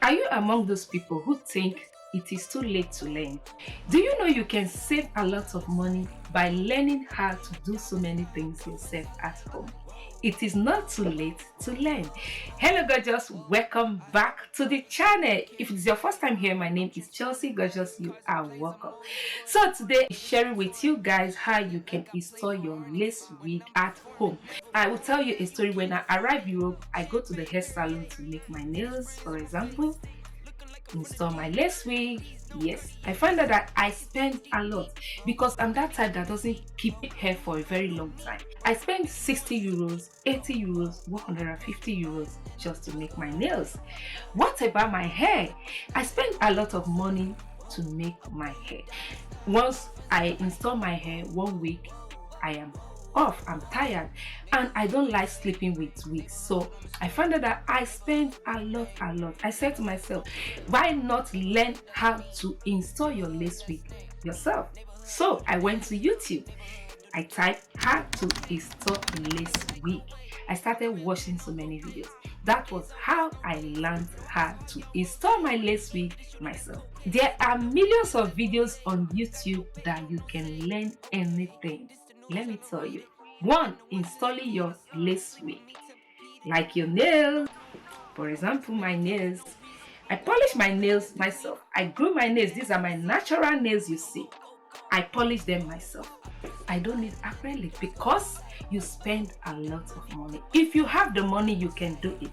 Are you among those people who think it is too late to learn? Do you know you can save a lot of money by learning how to do so many things yourself at home? It is not too late to learn. Hello gorgeous, welcome back to the channel. If it's your first time here, my name is Chelsea. Gorgeous, you are welcome. So today I'm sharing with you guys how you can install your lace wig at home. I will tell you a story. When I arrive Europe, I go to the hair salon to make my nails, for example, install my lace wig. Yes, I find out that I spend a lot because I'm that type that doesn't keep hair for a very long time. I spend 60 euros, 80 euros, 150 euros just to make my nails. What about my hair? I spend a lot of money to make my hair. Once I install my hair 1 week, I am off. I'm tired and I don't like sleeping with wigs, so I found out that I spend a lot. I said to myself, why not learn how to install your lace wig yourself? So I went to YouTube. I typed how to install lace wig. I started watching so many videos. That was how I learned how to install my lace wig myself. There are millions of videos on YouTube that you can learn anything. Let me tell you. 1. Installing your lace wig. Like your nails. For example, my nails. I polish my nails myself. I grew my nails. These are my natural nails you see. I polish them myself. I don't need acrylic because you spend a lot of money. If you have the money, you can do it.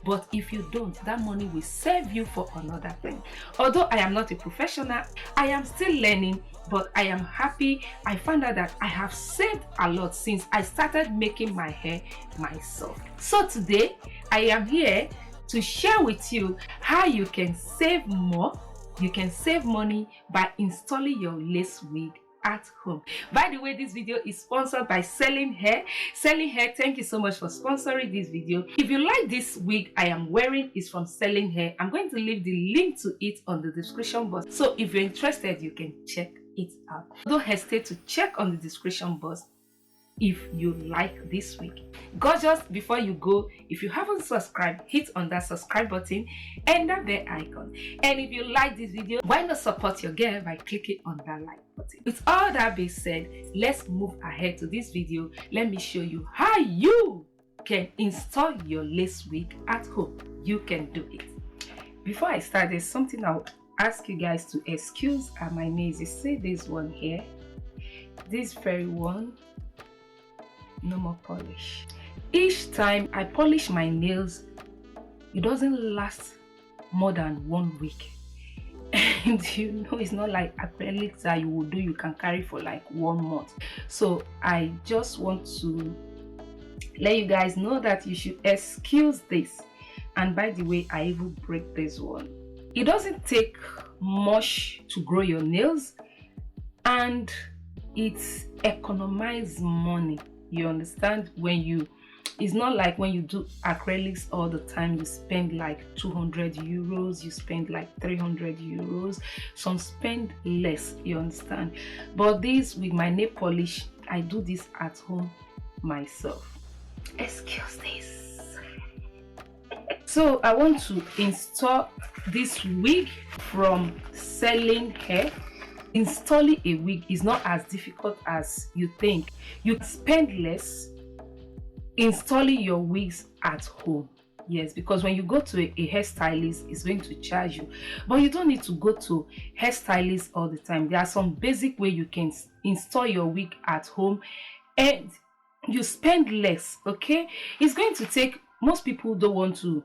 But if you don't, that money will save you for another thing. Although I am not a professional, I am still learning, but I am happy. I found out that I have saved a lot since I started making my hair myself. So today, I am here to share with you how you can save more. You can save money by installing your lace wig at home. By the way, this video is sponsored by celiehair. Celiehair, thank you so much for sponsoring this video. If you like this wig I am wearing, is from celiehair. I'm going to leave the link to it on the description box, so if you're interested, you can check it out. Don't hesitate to check on the description box if you like this wig. Gorgeous, before you go, if you haven't subscribed, hit on that subscribe button and that bell icon. And if you like this video, why not support your girl by clicking on that like button? With all that being said, let's move ahead to this video. Let me show you how you can install your lace wig at home. You can do it. Before I start, there's something I'll ask you guys to excuse my nails. You see this one here, this very one, no more polish. Each time I polish my nails, it doesn't last more than 1 week. And you know, it's not like acrylics that you will do, you can carry for like 1 month. So I just want to let you guys know that you should excuse this. And by the way, I even break this one. It doesn't take much to grow your nails, and it economizes money. You understand? It's not like when you do acrylics all the time, you spend like 200 euros, you spend like 300 euros, some spend less, you understand? But this, with my nail polish, I do this at home myself. Excuse this. So I want to install this wig from celiehair. Installing a wig is not as difficult as you think. You spend less installing your wigs at home. Yes, because when you go to a hairstylist, it's going to charge you. But you don't need to go to hairstylists all the time. There are some basic way you can install your wig at home and you spend less, okay? It's going to take, most people don't want to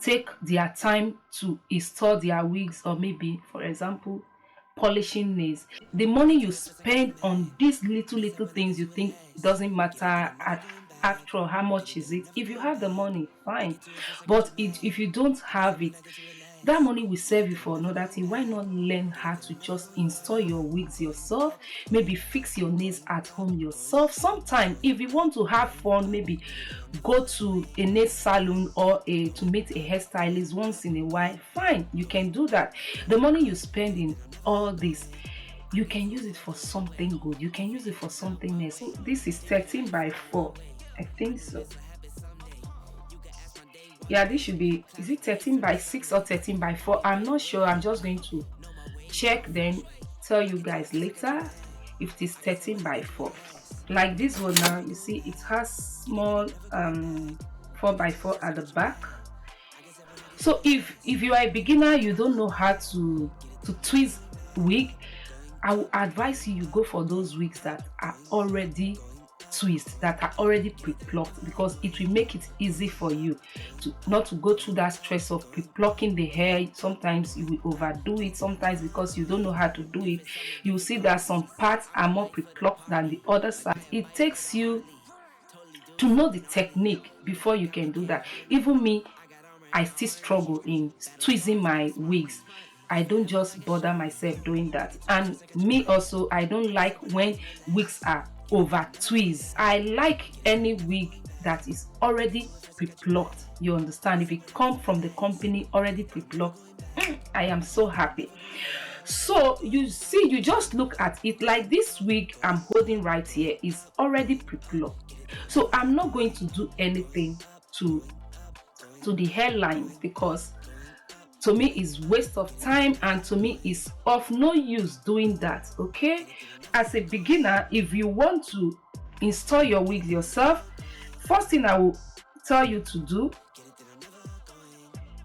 take their time to install their wigs, or maybe, for example, polishing nails. The money you spend on these little things you think doesn't matter, after all, how much is it? If you have the money, fine. But if you don't have it, that money will save you for another thing. Why not learn how to just install your wigs yourself? Maybe fix your nails at home yourself. Sometimes if you want to have fun, maybe go to a nail salon or to meet a hairstylist once in a while, fine, you can do that. The money you spend in all this, you can use it for something good. You can use it for something else. This is 13 by 4, I think so. Yeah, this should be, is it 13 by 6 or 13 by 4? I'm not sure. I'm just going to check, then tell you guys later if it is 13 by 4. Like this one now, you see it has small 4 by 4 at the back. So if you are a beginner, you don't know how to twist wig, I will advise you go for those wigs that are already twist, that are already pre-plucked, because it will make it easy for you to not to go through that stress of pre-plucking the hair. Sometimes you will overdo it, sometimes because you don't know how to do it. You will see that some parts are more pre-plucked than the other side. It takes you to know the technique before you can do that. Even me, I still struggle in tweezing my wigs. I don't just bother myself doing that. And me also, I don't like when wigs are over tweezed. I like any wig that is already pre-plucked. You understand? If it comes from the company already pre-plucked, I am so happy. So you see, you just look at it like this wig I'm holding right here is already pre-plucked. So I'm not going to do anything to the hairline, because to me is waste of time, and to me is of no use doing that. Okay, as a beginner, if you want to install your wigs yourself, first thing I will tell you to do,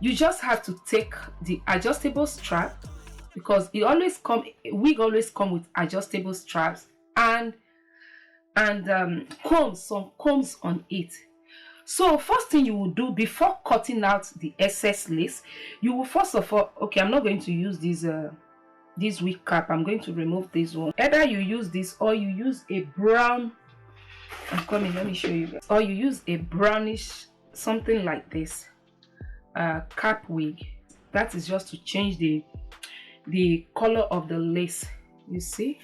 you just have to take the adjustable strap, because it always come, wig always come with adjustable straps, and combs, some combs on it. So first thing you will do before cutting out the excess lace, you will first of all, okay, I'm not going to use this wig cap. I'm going to remove this one. Either you use this or you use a brown, I'm coming, let me show you guys. Or you use a brownish, something like this, cap wig. That is just to change the color of the lace. You see,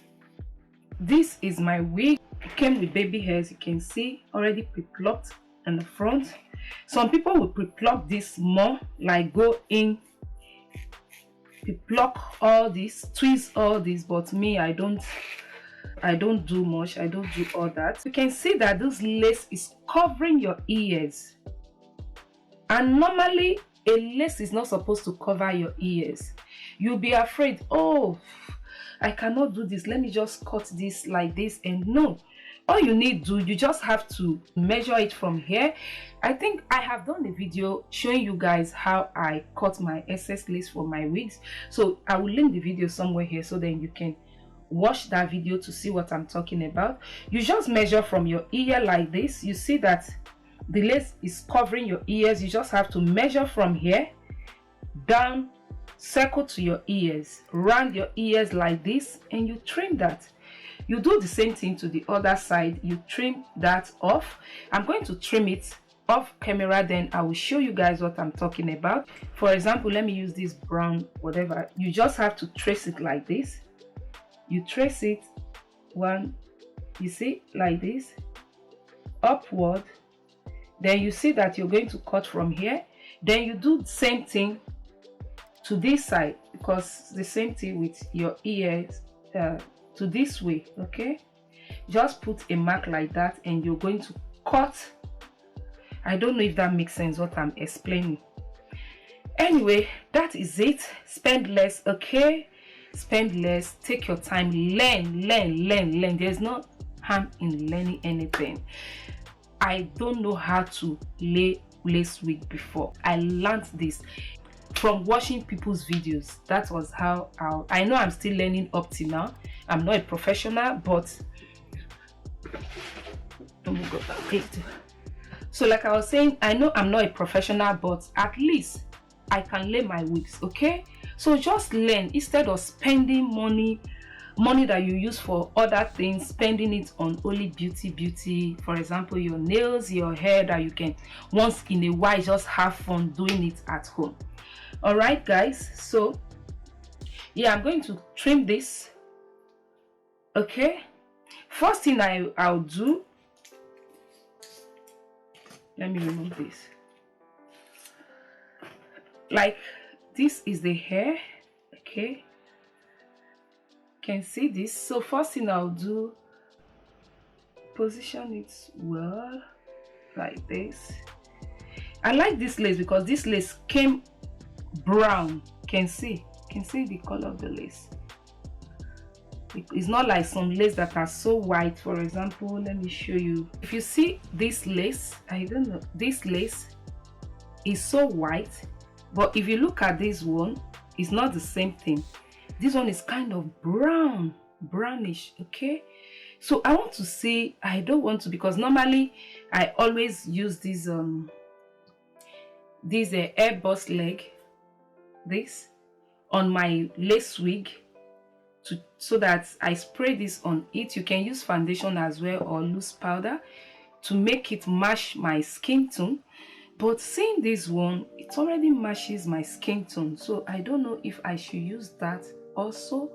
this is my wig. It came with baby hairs, you can see, already pre-plucked in the front. Some people will pre-pluck this more, like go in, pre-pluck all this, twist all this, but me, I don't do much. I don't do all that. You can see that this lace is covering your ears, and normally a lace is not supposed to cover your ears. You'll be afraid, oh, I cannot do this, let me just cut this like this. And no, all you need to do, you just have to measure it from here. I think I have done a video showing you guys how I cut my excess lace for my wigs, so I will link the video somewhere here, so then you can watch that video to see what I'm talking about. You just measure from your ear like this. You see that the lace is covering your ears. You just have to measure from here down, circle to your ears, round your ears like this, and you trim that. You do the same thing to the other side. You trim that off. I'm going to trim it off camera, then I will show you guys what I'm talking about. For example, let me use this brown whatever. You just have to trace it like this. You trace it one, you see, like this, upward. Then you see that you're going to cut from here. Then you do the same thing to this side, because the same thing with your ears, to this way. Okay, just put a mark like that, and you're going to cut. I don't know if that makes sense what I'm explaining. Anyway, that is it. Spend less. Okay, spend less, take your time, learn. There's no harm in learning anything. I don't know how to lay lace wig before. I learned this from watching people's videos. That was how I know I'm still learning up to now. I'm not a professional, but so like I was saying, I know I'm not a professional, but at least I can lay my wigs. Okay, so just learn instead of spending money that you use for other things, spending it on only beauty. For example, your nails, your hair, that you can once in a while just have fun doing it at home. All right guys, so yeah, I'm going to trim this. Okay, first thing I'll do, let me remove this. Like this is the hair. Okay, can see this. So first thing I'll do, position it well like this. I like this lace because this lace came brown. Can see the color of the lace. It's not like some lace that are so white. For example, let me show you. If you see this lace, I don't know, this lace is so white, but if you look at this one, it's not the same thing. This one is kind of brownish. Okay, so I want to see, I don't want to, because normally I always use this airbrush leg, this on my lace wig, so that I spray this on it. You can use foundation as well or loose powder to make it match my skin tone. But seeing this one, it already matches my skin tone, so I don't know if I should use that also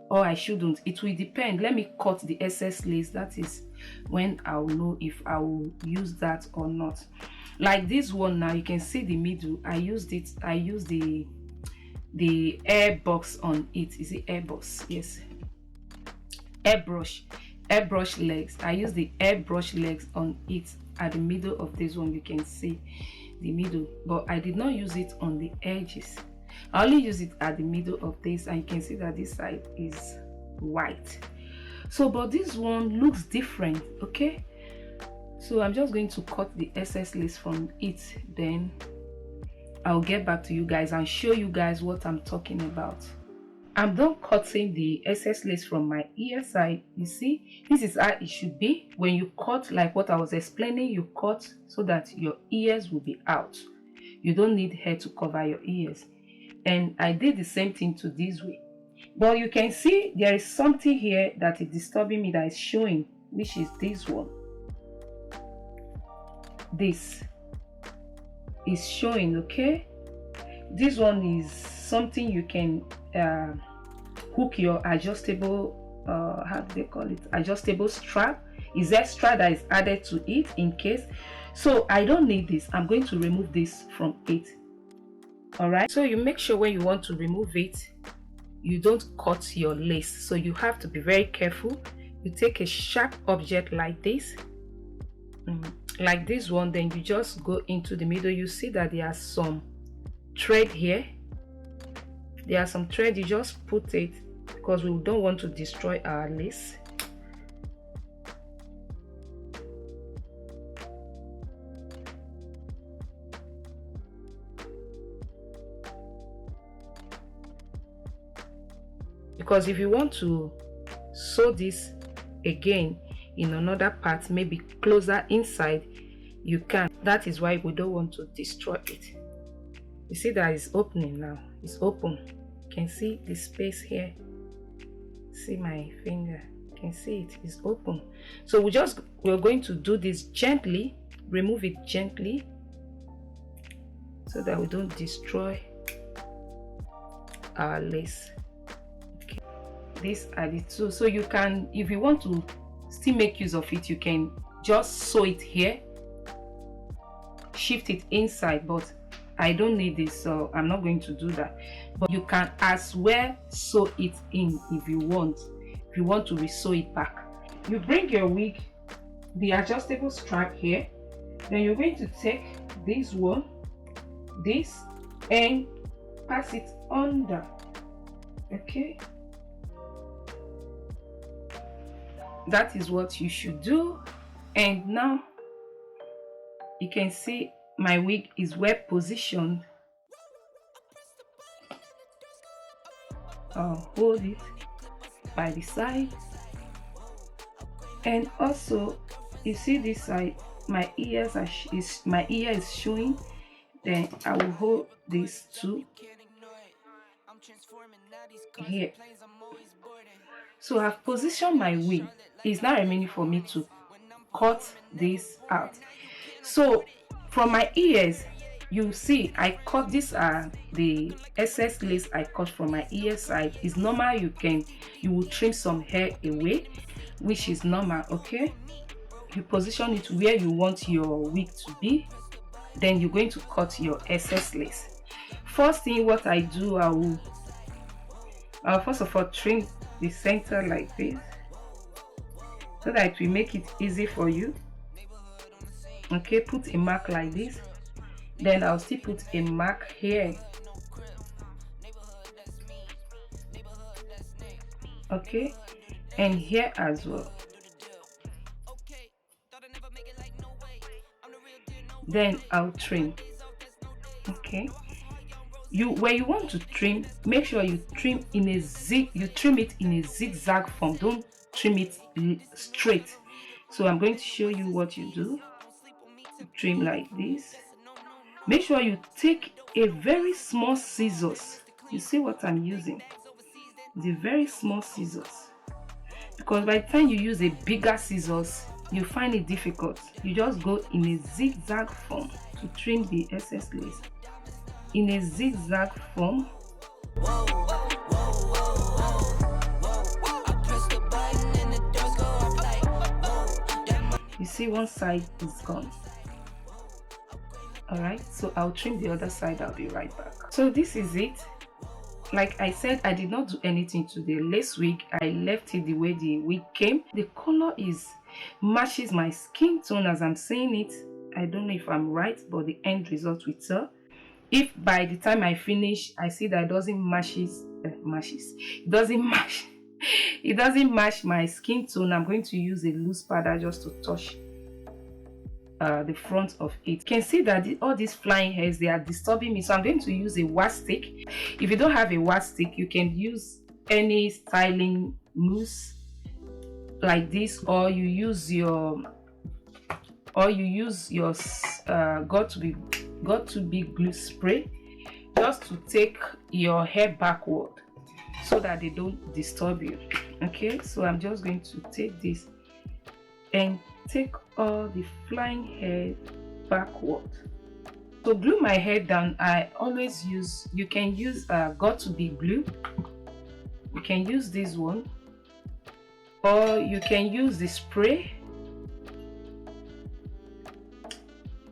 or I shouldn't. It will depend. Let me cut the excess lace. That is when I'll know if I will use that or not. Like this one now, you can see the middle. I used the airbrush on it. Is it airbrush? Yes, airbrush legs. I use the airbrush legs on it at the middle of this one. You can see the middle, but I did not use it on the edges. I only use it at the middle of this, and you can see that this side is white. So but this one looks different. Okay, so I'm just going to cut the excess lace from it, then I'll get back to you guys and show you guys what I'm talking about. I'm done cutting the excess lace from my ear side. You see, this is how it should be. When you cut, like what I was explaining, you cut so that your ears will be out. You don't need hair to cover your ears. And I did the same thing to this way. But you can see there is something here that is disturbing me, that is showing, which is this one. This is showing. Okay, this one is something you can hook your adjustable how do they call it, adjustable strap. Is extra that is added to it in case. So I don't need this. I'm going to remove this from it. All right, so you make sure when you want to remove it, you don't cut your lace. So you have to be very careful. You take a sharp object like this, like this one, then you just go into the middle. You see that there are some thread here. There are some thread. You just put it because we don't want to destroy our lace. Because if you want to sew this again in another part, maybe closer inside, you can. That is why we don't want to destroy it. You see that it's opening now. It's open. You can see the space here. See my finger. You can see it is open. So we're going to do this gently. Remove it gently so that we don't destroy our lace. Okay. These are the two. So you can, if you want to still make use of it, you can just sew it here, shift it inside, but I don't need this, so I'm not going to do that. But you can as well sew it in if you want to re-sew it back. You bring your wig, the adjustable strap here, then you're going to take this one, this, and pass it under. Okay, that is what you should do. And now you can see my wig is well positioned. I'll hold it by the side, and also you see this side, my ear is showing. Then I will hold this too here. So I've positioned my wig. It's now remaining for me to cut this out. So from my ears, you see I cut this, the excess lace I cut from my ear side. Is normal. You will trim some hair away, which is normal. Okay, you position it where you want your wig to be, then you're going to cut your excess lace. First thing what I do, I'll first of all trim the center like this so that it will make it easy for you. Okay, put a mark like this, Then I'll still put a mark here. Okay, and here as well. Then I'll trim. Okay, where you want to trim, make sure you trim in a trim it in a zigzag form. Don't trim it straight. So I'm going to show you what you do. Trim like this. Make sure you take a very small scissors. You see what I'm using? The very small scissors, because by the time you use a bigger scissors, you find it difficult. You just go in a zigzag form to trim the excess lace. In a zigzag form. You see one side is gone. Alright, so I'll trim the other side. I'll be right back. So this is it. Like I said, I did not do anything to the lace wig. I left it the way the wig came. The color matches my skin tone as I'm saying it. I don't know if I'm right, but the end result will tell. If by the time I finish I see that it doesn't match my skin tone, I'm going to use a loose powder just to touch the front of it. You can see that all these flying hairs, they are disturbing me, so I'm going to use a wax stick. If you don't have a wax stick, you can use any styling mousse like this, or you use your got to be glue spray just to take your hair backward so that they don't disturb you. Okay, so I'm just going to take this and take all the flying hair backward. To glue my hair down, I always use, you can use got to be glue. You can use this one, or you can use the spray,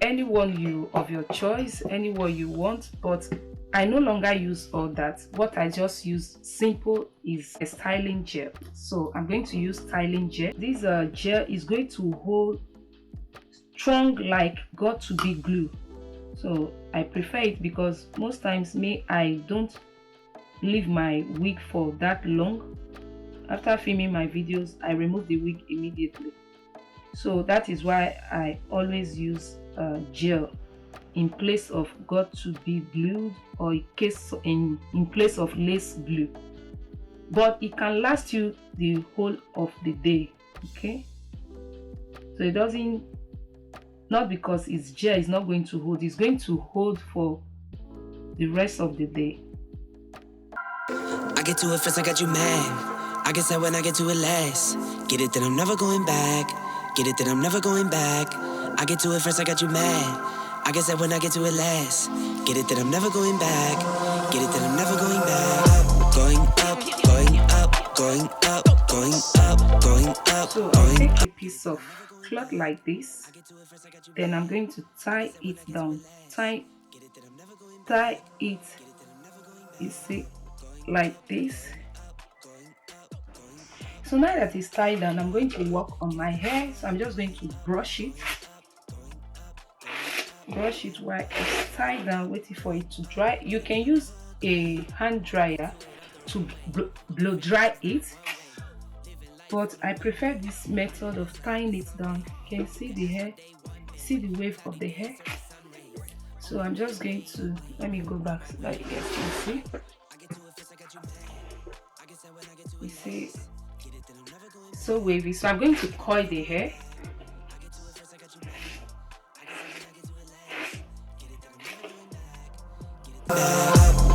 anyone of your choice, anyone you want. But I no longer use all that. What I just use simple is a styling gel. So I'm going to use styling gel. This gel is going to hold strong like got to be glue. So I prefer it because most times I don't leave my wig for that long. After filming my videos, I remove the wig immediately. So that is why I always use gel in place of got to be glued, or in place of lace glue. But it can last you the whole of the day. Okay, so it doesn't, not because it's gel, it's not going to hold, it's going to hold for the rest of the day. I get to it first, I got you mad. I guess that when I get to it last. Get it, then I'm never going back. Get it, then I'm never going back. I get to it first, I got you mad. I guess that when I get to it last. Get it, then I'm never going back. Get it, then I'm never going back. Going up, going up, going up, going up, going up. So I'll take a piece of cloth like this, then I'm going to tie it down. Tie it, you see, like this. So now that it's tied down, I'm going to work on my hair. So I'm just going to brush it while it's tied down, waiting for it to dry. You can use a hand dryer to blow dry it, but I prefer this method of tying it down. You can see the hair, see the wave of the hair. So I'm just going to, let me go back so that you guys can see. You see, so wavy. So I'm going to coil the hair.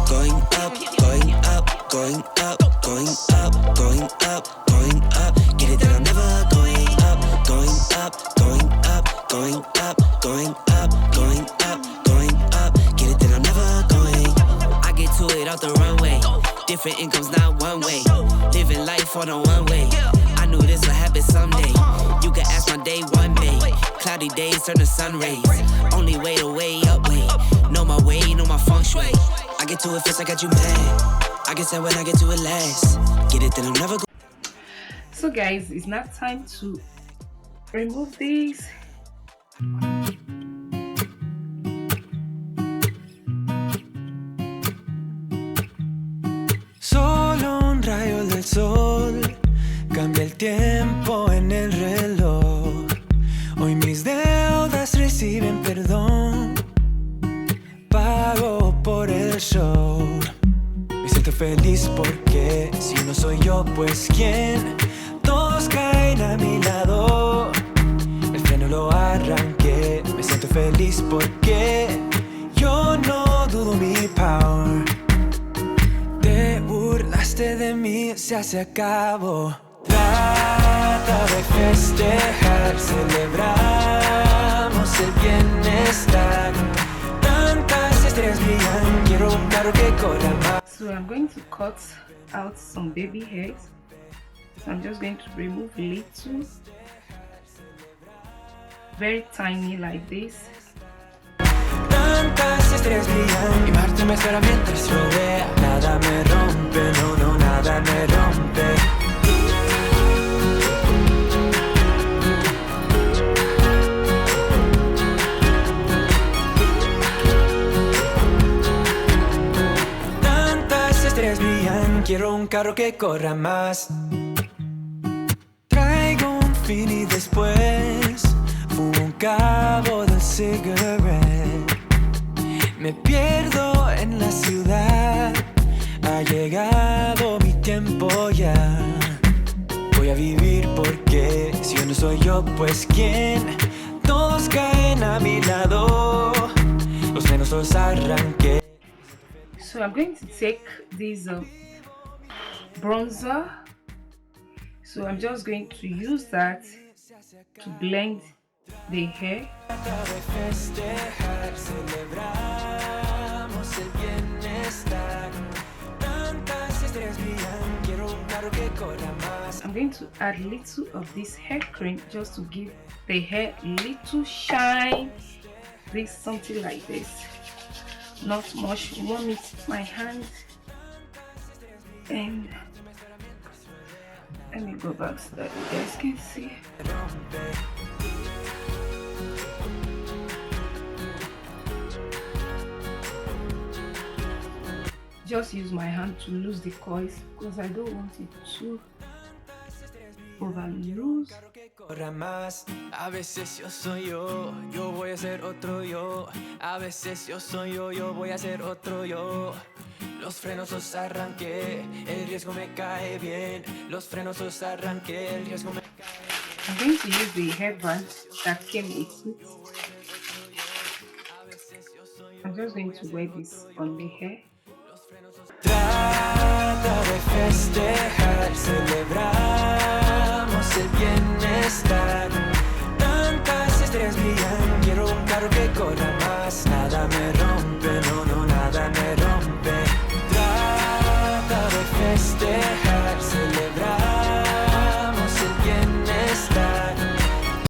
Going up, going up, going up, going up, going up, going up. Get it, then I'm never going up, going up, going up, going up, going up, going up, going up. Get it, then I'm never going. I get to it off the runway. Different incomes, not one way. Living life on a one way. I knew this would happen someday. You can ask my day one day. Cloudy days turn to sun rays. Only way to way up way. Know my way, know my feng shui. I get to it first, I got you mad. I guess that when I get to it last. Get it, then I'm never going. So guys, it's now time to remove these. tiempo en el reloj. Hoy mis deudas reciben perdón. Pago por el show. Me siento feliz porque si no soy yo, pues ¿quién? Todos caen a mi lado. El freno lo arranqué. Me siento feliz porque yo no dudo mi power. Te burlaste de mí, se acabó. Trata de festejar, celebramos el bienestar. Tantas estrellas brillan, quiero un carro que corra más. So I'm going to cut out some baby hairs. So I'm just going to remove little, very tiny like this. Tantas estrellas brillan y Marte me espera mientras rodea. Nada me rompe, no, no, nada me rompe. Tantas estrellas brillan, quiero un carro que corra más. Traigo un fin y después fumo un cabo del cigarette. Me pierdo en la ciudad, ha llegado mi tiempo ya. Voy a vivir porque si yo no soy yo, pues ¿quién? Todos caen a mi lado, los menos los arranqué. So I'm going to take this bronzer. So I'm just going to use that to blend the hair. I'm going to add little of this hair cream just to give the hair little shine. This something like this, not much. Warm it my hand, and let me go back so that you guys can see. Just use my hand to lose the coils because I don't want it to over loose. A veces yo soy yo, yo voy a ser otro yo. A veces yo soy yo, yo voy a ser otro yo. Los frenos los arranqué, el riesgo me cae bien. Los frenos los arranqué, el riesgo me cae bien. I'm going to use the hairband that came with it. I'm just going to wear this on the hair. Trata de festejar, celebramos el bienestar. Tantas estrellas brillan, quiero un carro que corra más. Nada me rompe, no, no, nada me rompe. Trata de festejar.